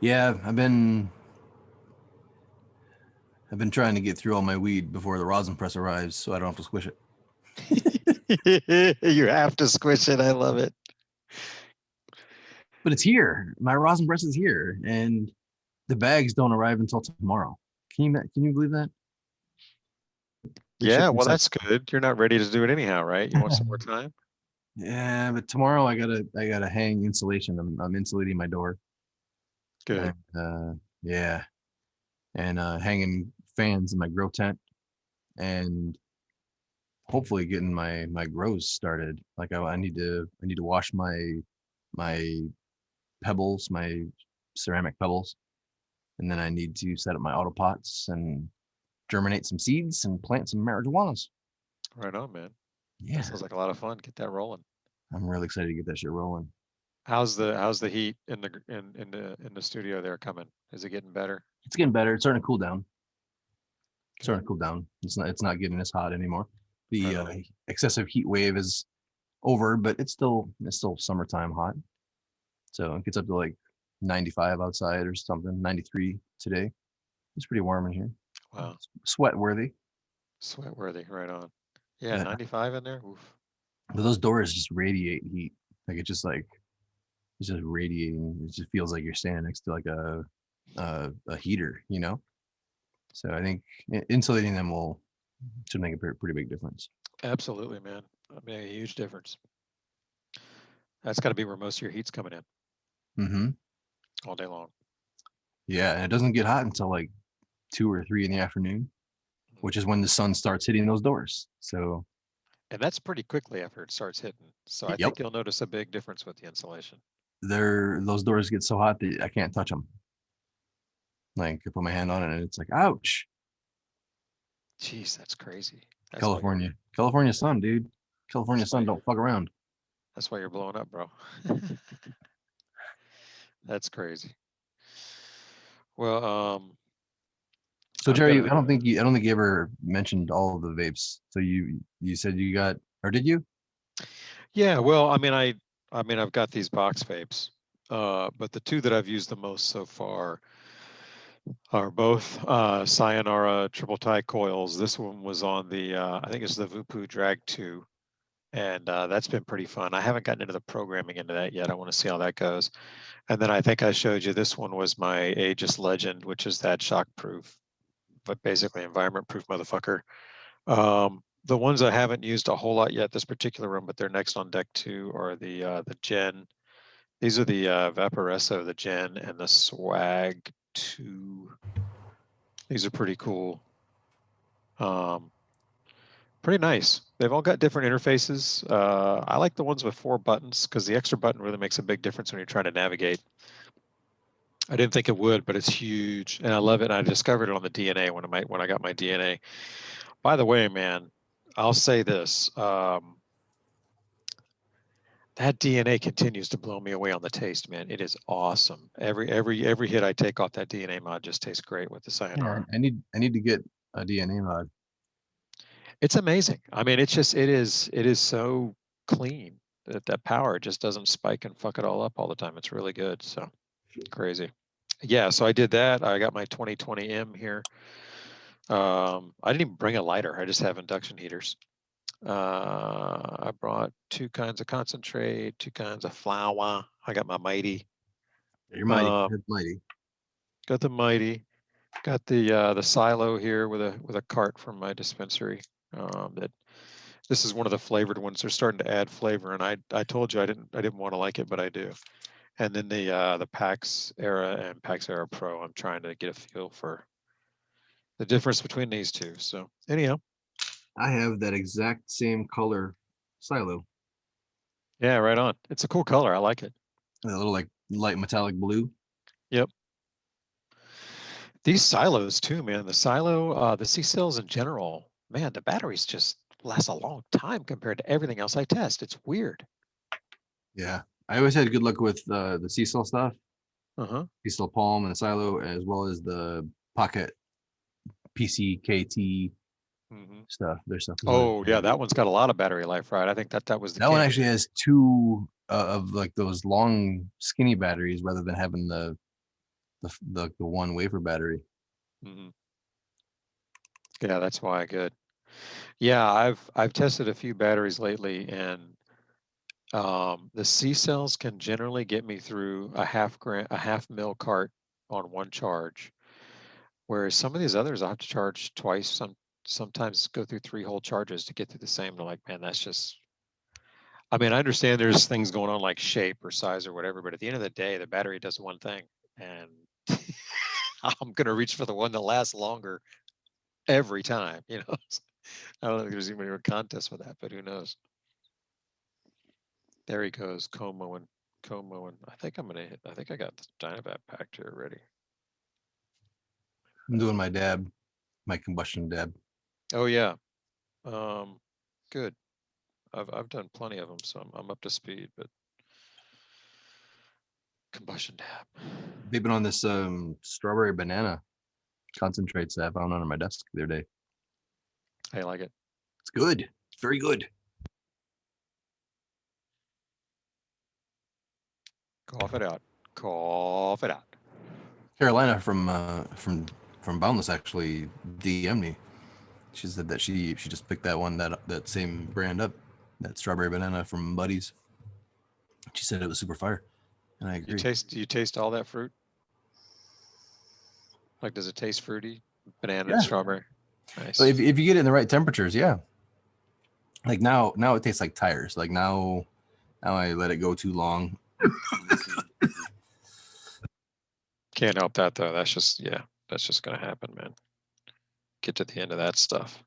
Yeah, I've been trying to get through all my weed before the rosin press arrives, so I don't have to squish it. You have to squish it. I love it. But it's here. My rosin press is here, and the bags don't arrive until tomorrow. Can you believe that? They ship Yeah, them well, separate. that's good. You're not ready to do it anyhow, right? You want some more time? Yeah, but tomorrow I gotta hang insulation. I'm insulating my door. Good. And, yeah, and hanging fans in my grow tent, and hopefully getting my grows started. Like I need to wash my pebbles, my ceramic pebbles, and then I need to set up my auto pots and germinate some seeds and plant some marijuanas. Right on, man. That Yeah, sounds like a lot of fun. Get that rolling. I'm really excited to get that shit rolling. How's the heat in the studio there coming? Is it getting better? It's getting better. It's starting to cool down. Good. It's not getting as hot anymore. Right The on. excessive heat wave is over, but it's still summertime hot. So it gets up to like 95 outside or something, 93 today. It's pretty warm in here. Wow. Sweat worthy. Sweat worthy. Right on. Yeah, But 95 in there. Oof. those doors just radiate heat. Like it's just radiating. It just feels like you're standing next to like a heater, you know? So I think insulating them will should make a pretty big difference. Absolutely, man. I mean, a huge difference. That's got to be where most of your heat's coming in Mm-hmm. all day long. Yeah, and it doesn't get hot until like 2 or 3 in the afternoon, which is when the sun starts hitting those doors. So, And that's pretty quickly after it starts hitting. So I yep, think you'll notice a big difference with the insulation. those doors get so hot that I can't touch them. Like I put my hand on it and it's like, ouch. Jeez, that's crazy. That's why you're California sun, dude. California that's why sun don't fuck around. that's why you're blowing up, bro. That's crazy. Well, So I've got Jerry, to. I don't think you ever mentioned all of the vapes. So you said you got, or did you? Yeah, well, I mean, I've got these box vapes, but the two that I've used the most so far are both Sayonara triple tie coils. This one was on the, I think it's the Vupu Drag 2, and that's been pretty fun. I haven't gotten into the programming into that yet. I want to see how that goes. And then I think I showed you this one was my Aegis Legend, which is that shockproof, but basically environment-proof motherfucker. The ones I haven't used a whole lot yet, this particular one, but they're next on deck too, are the Gen. These are the Vaporesso, the Gen, and the Swag 2. These are pretty cool. Pretty nice. They've all got different interfaces. I like the ones with 4 buttons because the extra button really makes a big difference when you're trying to navigate. I didn't think it would, but it's huge, and I love it. And I discovered it on the DNA when I got my DNA. By the way, man, I'll say this: that DNA continues to blow me away on the taste, man. It is awesome. Every hit I take off that DNA mod just tastes great with the Yeah, Sayonara. I need to get a DNA mod. It's amazing. I mean, it is so clean that that power just doesn't spike and fuck it all up all the time. It's really good. So crazy. Yeah, so I did that. I got my 2020M here. I didn't even bring a lighter. I just have induction heaters. I brought 2 kinds of concentrate, 2 kinds of flour. I got my Mighty. You're mighty. Um, You're mighty. got the Mighty. Got the silo here with a cart from my dispensary. That this is one of the flavored ones. They're starting to add flavor, and I told you I didn't want to like it, but I do. And then the Pax Era and Pax Era Pro. I'm trying to get a feel for the difference between these two. So anyhow, I have that exact same color silo. yeah, right on. It's a cool color. I like it. A little like light metallic blue. Yep. These silos too, man. The silo, the C cells in general, man, the batteries just lasts a long time compared to everything else I test. It's weird. Yeah, I always had good luck with the Cecil stuff, Uh-huh. Cecil Palm and Silo, as well as the Pocket PCKT Hmm. stuff. Their stuff is always Oh yeah, that one's got a lot of battery life, right? I think that was the that one king. actually has two of like those long skinny batteries rather than having the one wafer battery. Hmm. Yeah, that's why good. Yeah, I've tested a few batteries lately, and the C cells can generally get me through a half mil cart on one charge, whereas some of these others I have to charge twice. Sometimes go through three whole charges to get through the same. They're like, man, that's just. I mean, I understand there's things going on like shape or size or whatever, but at the end of the day, the battery does one thing, and I'm gonna reach for the one that lasts longer every time. You know, I don't think there's even a contest with that, but who knows? There he goes, Como, and I think I'm gonna hit. I think I got the dynavap packed here already. I'm doing my dab, my combustion dab. Oh yeah, um, good. I've done plenty of them, so I'm up to speed. But combustion dab. They've been on this strawberry banana concentrates that I found under my desk the other day. I like it. It's good. It's very good. Cough it out. Cough it out. Carolina from Boundless actually DM'd me. She said that she just picked that one that same brand up, that strawberry banana from Buddies. She said it was super fire, and I agree. You taste all that fruit? Like, does it taste fruity? Banana and Yeah, strawberry. but Nice. if you get it in the right temperatures, yeah. Like now it tastes like tires. Like now I let it go too long. Can't help that though. That's just that's just gonna happen, man. Get to the end of that stuff.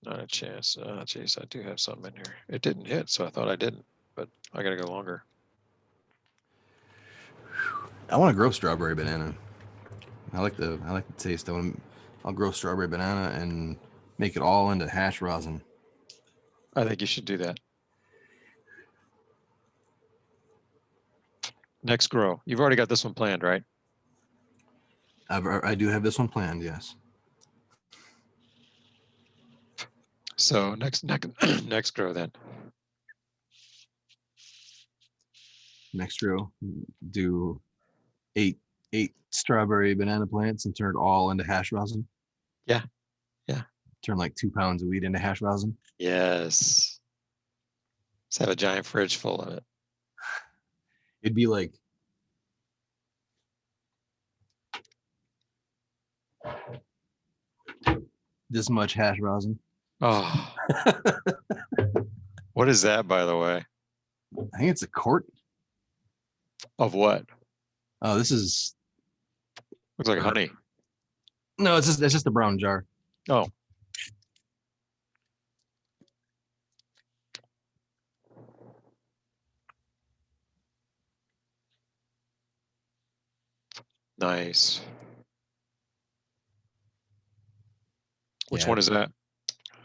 Not a chance. Jeez, I do have something in here. It didn't hit, so I thought I didn't, but I gotta go longer. I want to grow strawberry banana. I like the taste. I'll grow strawberry banana and make it all into hash rosin. I think you should do that. Next grow. You've already got this one planned, right? I do have this one planned. Yes. So next grow then. Next row, do eight strawberry banana plants and turn it all into hash rosin. Yeah. Yeah. Turn like 2 pounds of weed into hash rosin. Yes. Let's have a giant fridge full of it. It'd be like this much hash rosin. Oh, what is that, by the way? I think it's a quart. Of what? Oh, this is Looks like honey. no. It's just a brown jar. Oh. Nice. Which one is that?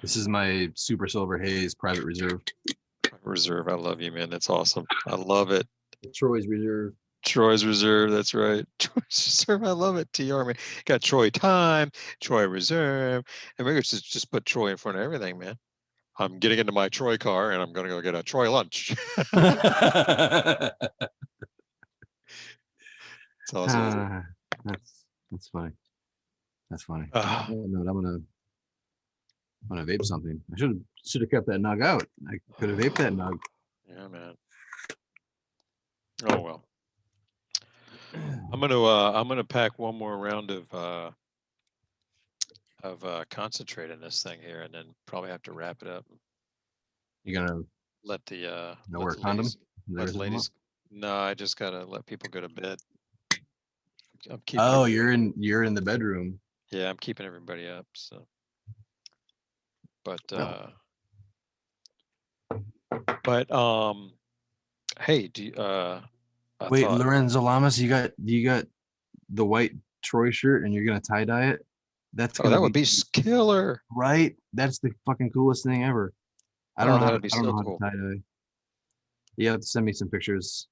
This is my Super Silver Haze Private Reserve. Reserve. I love you, man. That's awesome. I love it. Troy's Reserve. Troy's Reserve. That's right. Troy's Reserve. I love it. TR, man. Got Troy Time, Troy Reserve. And maybe it's just put Troy in front of everything, man. I'm getting into my Troy car and I'm going to go get a Troy lunch. That's awesome. That's funny. That's funny. Uh, No, I'm gonna vape something. I should have kept that nug out. I could have vaped that nug. yeah, man. Oh well. I'm gonna pack one more round of concentrate in this thing here, and then probably have to wrap it up. You gonna Let the no let wear the condom? ladies let the ladies. No, I just gotta let people go to bed. I'm keeping. Oh, you're in the bedroom. Yeah, I'm keeping everybody up. So, but No. hey, do you, I Wait, thought Lorenzo Lamas, you got the white Troy shirt and you're gonna tie dye it? That's Oh, gonna that would be be killer. right. That's the fucking coolest thing ever. I don't Oh, know how that to would be I don't so know how to cool. tie dye. You have to send me some pictures.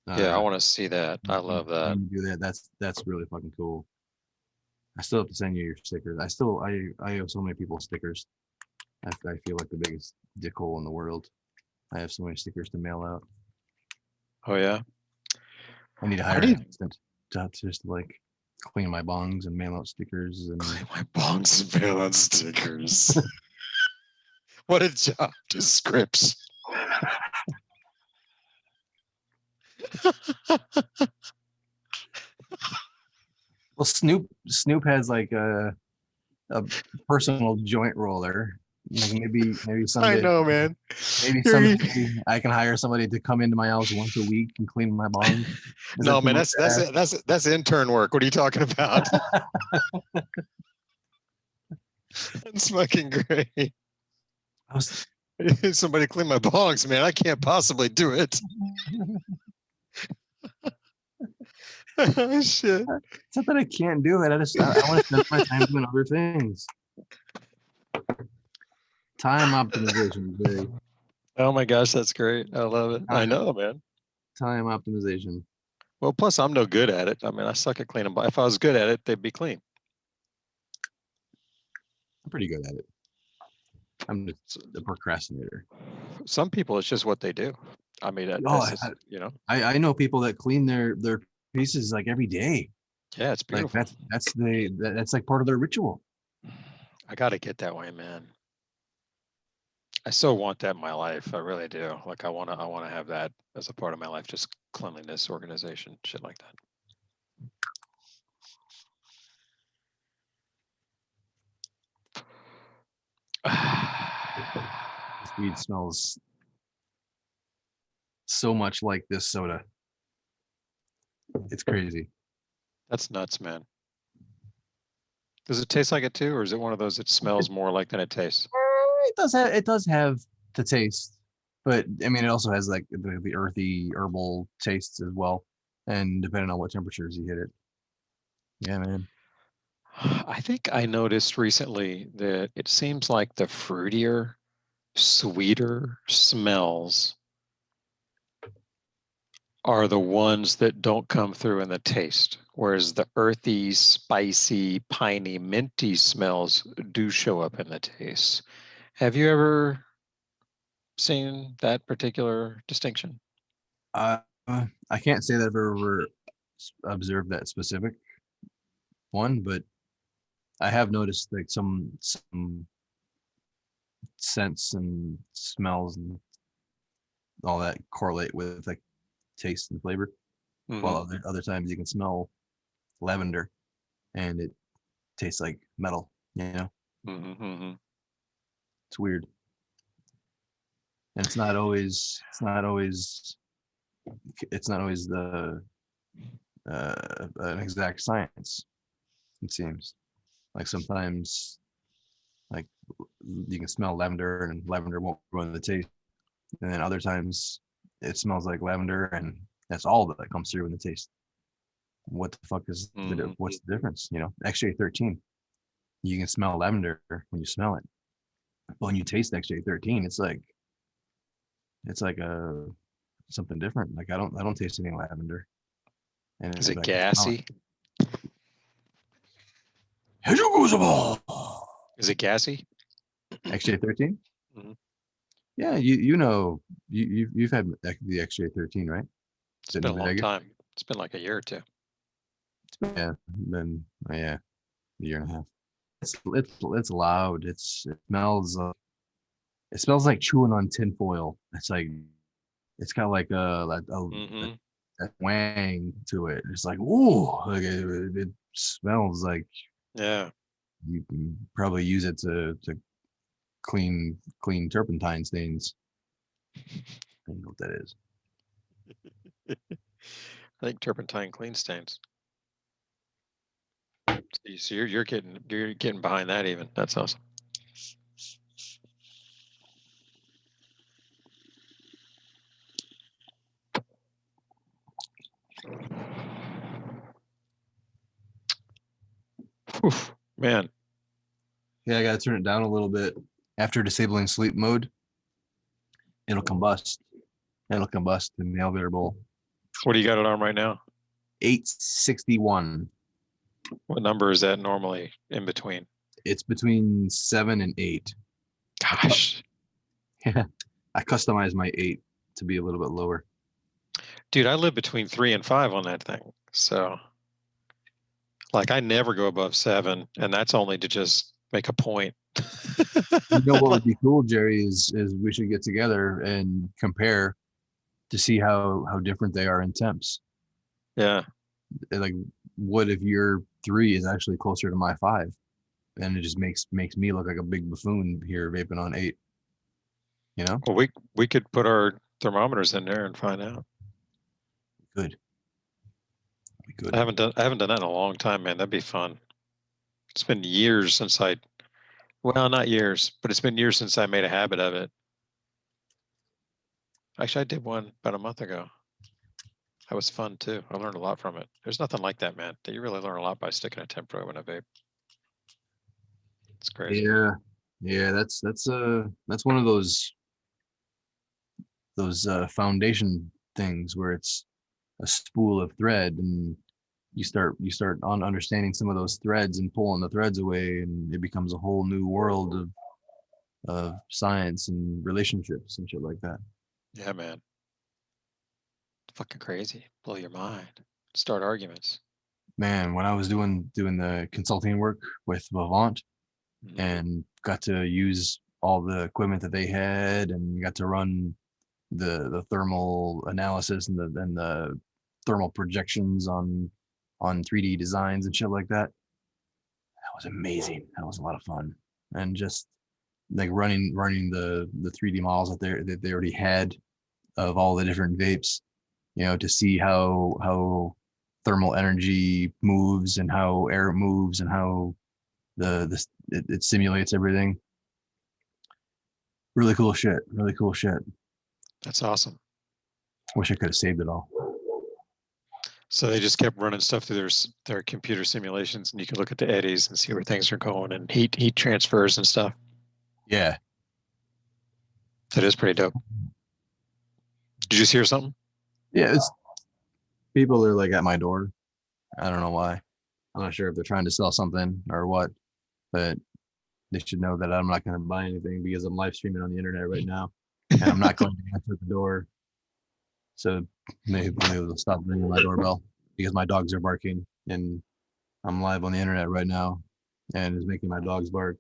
Yeah, I Uh, want to see that. I love that. when you do that, that's really fucking cool. I still have to send you your stickers. I owe so many people stickers. I feel like the biggest dickhole in the world. I have so many stickers to mail out. Oh yeah. I need to I hire an need assistant to just like clean my bongs and mail out stickers and clean my bongs and mail out stickers. What a job description. well, Snoop has like a personal joint roller. Like maybe I someday know, man. maybe You're- someday I can hire somebody to come into my house once a week and clean my bong. Is that No, too man, much that's to that's ask? that's intern work. What are you talking about? That's fucking great. I was Somebody clean my bongs, man. I can't possibly do it. Oh, shit. it's not that I can't do it. I want to spend my time doing other things. Time optimization, Jerry. Oh my gosh, that's great. I love it. I know, man. Time optimization. Well, plus I'm no good at it. I mean, I suck at cleaning. But if I was good at it, they'd be clean. I'm pretty good at it. I'm just a procrastinator. Some people, it's just what they do. I mean, Oh, that's just, you know. I know people that clean their pieces like every day. Yeah, it's Like beautiful. that's like part of their ritual. I got to get that way, man. I so want that in my life. I really do. Like I want to have that as a part of my life, just cleanliness, organization, shit like that. This weed smells so much like this soda. It's crazy. That's nuts, man. Does it taste like it too, or is it one of those that smells more like than it tastes? It does have the taste, but I mean it also has like the earthy herbal tastes as well. And depending on what temperatures you hit it. Yeah, man. I think I noticed recently that it seems like the fruitier, sweeter smells are the ones that don't come through in the taste, whereas the earthy, spicy, piney, minty smells do show up in the taste. Have you ever seen that particular distinction? Uh, I can't say that I've ever observed that specific one, but I have noticed like some scents and smells and all that correlate with like taste and flavor. While Mm-hmm. other times you can smell lavender and it tastes like metal. You know, Mm-hmm. it's weird, and it's not always the an exact science. It seems like sometimes like you can smell lavender and lavender won't ruin the taste, and then other times it smells like lavender and that's all that comes through in the taste. What the fuck is Mm-hmm. what's the difference? You know, XJ13, you can smell lavender when you smell it, but when you taste XJ13, it's like a something different. Like I don't taste any lavender, and Is it I can smell it. gassy? Is it gassy? XJ13. Mhm. Yeah, you know you've had the XJ13, right? It's Sitting been in a long Vegas. time. It's been like a year or two. Yeah, then yeah, a year and a half. It's loud. It smells like chewing on tinfoil. It's got like Mm-hmm. a twang to it. It's like ooh, like it smells like Yeah. you can probably use it to clean turpentine stains. I don't know what that is. I think turpentine clean stains. So you're getting behind that even. That's awesome. Oof, Man, Yeah, I gotta turn it down a little bit. After disabling sleep mode, it'll combust. It'll combust in the elevator bowl. what do you got it on right now? 861. What number is that normally in between? It's between 7 and 8. Gosh, Yeah, I customized my 8 to be a little bit lower. dude, I live between 3 and 5 on that thing. So, like, I never go above 7, and that's only to just make a point. You know what would be cool, Jerry, is we should get together and compare to see how different they are in temps. Yeah. Like, what if your 3 is actually closer to my 5, and it just makes me look like a big buffoon here vaping on 8. You know, Well, we could put our thermometers in there and find out. good, be good. I haven't done that in a long time, man. That'd be fun. It's been years since well, not years, but it's been years since I made a habit of it. Actually, I did one about a month ago. That was fun too. I learned a lot from it. There's nothing like that, man. You really learn a lot by sticking a temp probe in a vape. It's crazy. Yeah, yeah, that's one of those foundation things where it's a spool of thread, and you start on understanding some of those threads and pulling the threads away, and it becomes a whole new world of science and relationships and shit like that. Yeah, man. Fucking crazy. Blow your mind. Start arguments. Man, when I was doing the consulting work with Vavant Mhm. and got to use all the equipment that they had, and got to run the thermal analysis and the thermal projections on 3D designs and shit like that. That was amazing. That was a lot of fun. And just like running the 3D models that they already had of all the different vapes, to see how thermal energy moves and how air moves and how it simulates everything. Really cool shit. Really cool shit. That's awesome. Wish I could have saved it all. So they just kept running stuff through their computer simulations, and you can look at the eddies and see where things are going and heat transfers and stuff. Yeah. That is pretty dope. Did you just hear something? Yeah. It's people are like at my door. I don't know why. I'm not sure if they're trying to sell something or what, but they should know that I'm not going to buy anything because I'm live streaming on the internet right now, and I'm not going to answer the door. So maybe they'll stop ringing my doorbell because my dogs are barking, and I'm live on the internet right now, and it's making my dogs bark.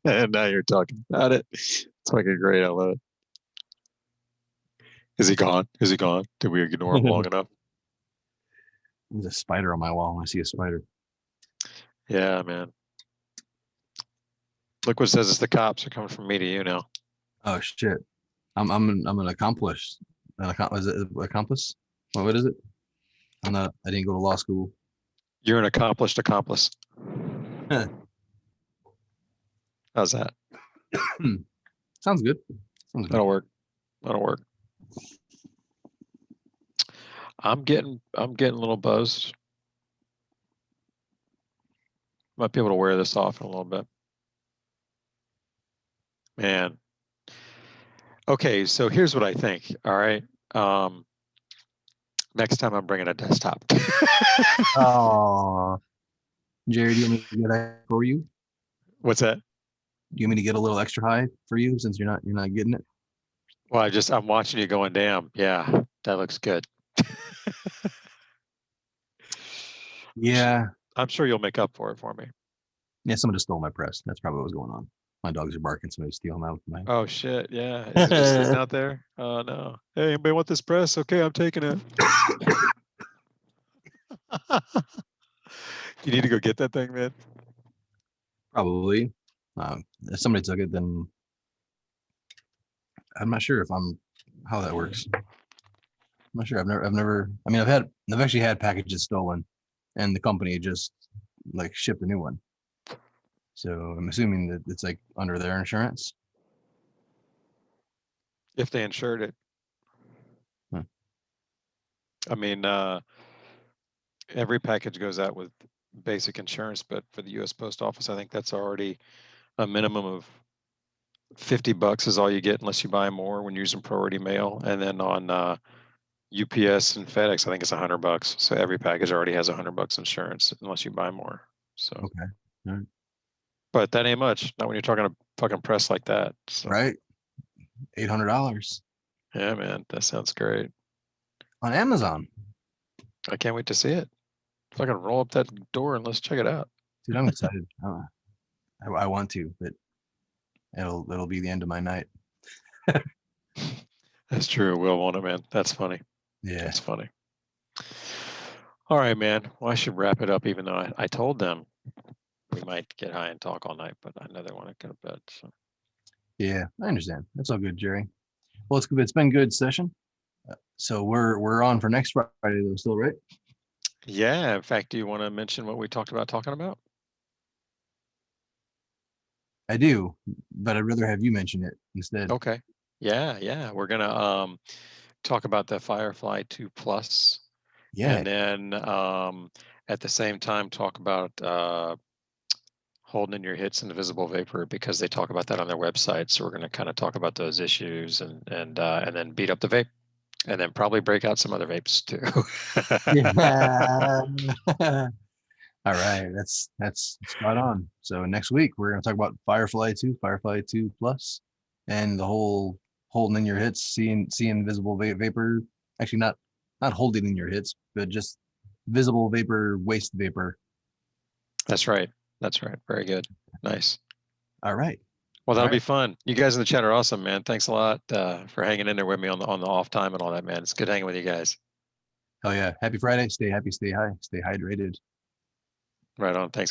And now you're talking about it. It's fucking great. I love it. Is he gone? Is he gone? Did we ignore him long enough? There's a spider on my wall. I see a spider. Yeah, man. Look what says it's the cops are coming from me to you now. Oh shit! I'm an accomplice. Is it accomplice? What is it? I'm not. I didn't go to law school. You're an accomplished accomplice. How's that? Sounds good. Sounds good. That'll work. That'll work. I'm getting a little buzzed. Might be able to wear this off in a little bit. Man. Okay, so here's what I think. All right. Next time I'm bringing a desktop. Oh, Jerry, do you want me to get that for you? What's that? Do you want me to get a little extra high for you since you're not getting it? Well, I'm watching you going, damn. Yeah, that looks good. Yeah. I'm sure you'll make up for it for me. Yeah, someone just stole my press. That's probably what was going on. My dogs are barking. Somebody's stealing my. Oh shit, yeah. Is it just sitting out there? Oh no. Hey, anybody want this press? Okay, I'm taking it. You need to go get that thing, man. Probably. If somebody took it, then I'm not sure how that works. I'm not sure. I've never. I mean, I've actually had packages stolen, and the company just like shipped a new one. So I'm assuming that it's like under their insurance. If they insured it. Hmm. I mean, Every package goes out with basic insurance, but for the U.S. Post Office, I think that's already a minimum of $50 is all you get unless you buy more when you're using priority mail. And then on UPS and FedEx, I think it's $100. So every package already has $100 insurance unless you buy more. So, Okay. All right. but that ain't much. Not when you're talking a fucking press like that. So, Right. $800 yeah, man, that sounds great. on Amazon. I can't wait to see it. Fucking roll up that door and let's check it out. Dude, I'm excited. I want to, but it'll be the end of my night. That's true. Will, won't it, man? That's funny. Yeah. That's funny. All right, man. Well, I should wrap it up, even though I told them we might get high and talk all night, but I know they want to go to bed. So. Yeah, I understand. That's all good, Jerry. Well, it's been good session. So we're on for next Friday though, still, right? Yeah. In fact, do you want to mention what we talked about talking about? I do, but I'd rather have you mention it instead. Okay. Yeah, yeah. We're gonna talk about the Firefly 2 Plus, Yeah. and then at the same time talk about holding in your hits and visible vapor, because they talk about that on their website. So we're going to kind of talk about those issues and then beat up the vape, and then probably break out some other vapes too. Yeah. All right, that's spot on. So next week we're gonna talk about Firefly 2, Firefly 2 Plus, and the whole holding in your hits, seeing visible vapor. Actually, not holding in your hits, but just visible vapor, waste vapor. That's right. That's right. Very good. Nice. All right. Well, All that'll be right. fun. You guys in the chat are awesome, man. Thanks a lot for hanging in there with me on the off time and all that, man. It's good hanging with you guys. Hell yeah. Happy Friday. Stay happy, stay high, stay hydrated. Right on. Thanks.